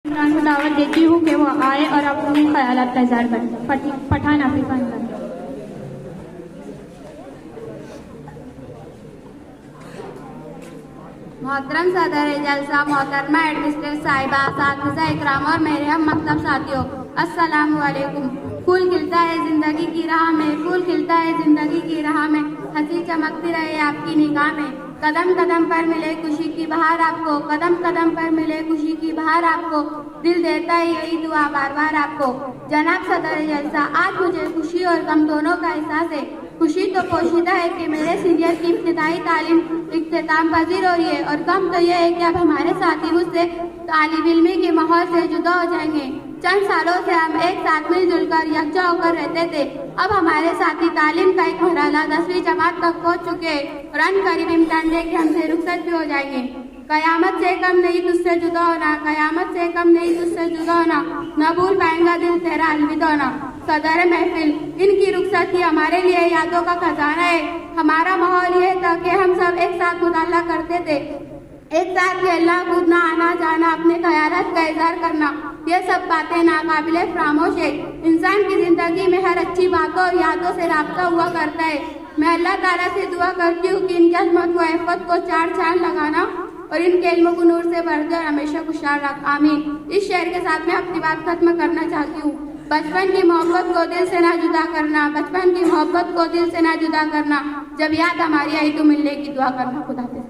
इमरान को दावत देती हूँ कि वो आए और अपने ख्यालात का इज़हार करें। Pathan Africa England. मोहतरम सदर जलसा, मोहतरमा एडमिनिस्ट्रेटर साहिबा, साथिज़ा इकराम और मेरे हम मकतब साथियों, अस्सलामु अलैकुम। फूल खिलता है जिंदगी की राह में, फूल खिलता है जिंदगी की राह में, हंसी चमकती रहे आपकी निगाह में। कदम कदम पर मिले खुशी की बहार आपको, कदम कदम पर मिले खुशी की बहार आपको, दिल देता है यही दुआ बार बार आपको। जनाब सदर जलसा, आज मुझे खुशी और गम दोनों का एहसास है। खुशी तो पोशीदा है कि मेरे सीनियर की इब्तिदाई तालीम इख्तिताम पजीर हो रही है, और गम तो यह है कि अब हमारे साथी मुझसे तालिब इल्मी के माहौल से जुदा हो जाएंगे। चंद सालों से हम एक साथ मिलजुल कर यकजा होकर रहते थे। अब हमारे साथी तालीम का एक मरहला 10वीं जमात तक पहुँच चुके हैं और अनकरीब इम्तिहान दे के हमसे रुखसत भी हो जाएंगे। कयामत से कम नहीं तुझसे जुदा होना, कयामत से कम नहीं तुझसे जुदा होना, न भूल पाएंगा दिल तेरा अलविदा होना। सदर महफिल, इनकी रुखसती हमारे लिए यादों का खजाना है। हमारा माहौल ये था कि हम सब एक साथ मुताला करते थे, एक साथ खेलना कूदना, आना जाना, अपने ख्यालात का इज़हार करना, ये सब बातें नाकाबिले फरामोश है। इंसान की जिंदगी में हर अच्छी बातों और यादों से राब्ता हुआ करता है। मैं अल्लाह ताला से दुआ करती हूँ कि इनकी अज़मत व इफ़्फ़त को चार चांद लगाना और इनके इल्म को नूर से भर दे और हमेशा खुशहाल रख, आमीन। इस शेर के साथ मैं अपनी बात खत्म करना चाहती हूँ। बचपन की मोहब्बत को दिल से ना जुदा करना, बचपन की मोहब्बत को दिल से ना जुदा करना, जब याद हमारी आई तो मिलने की दुआ करना। खुदा हाफ़िज़।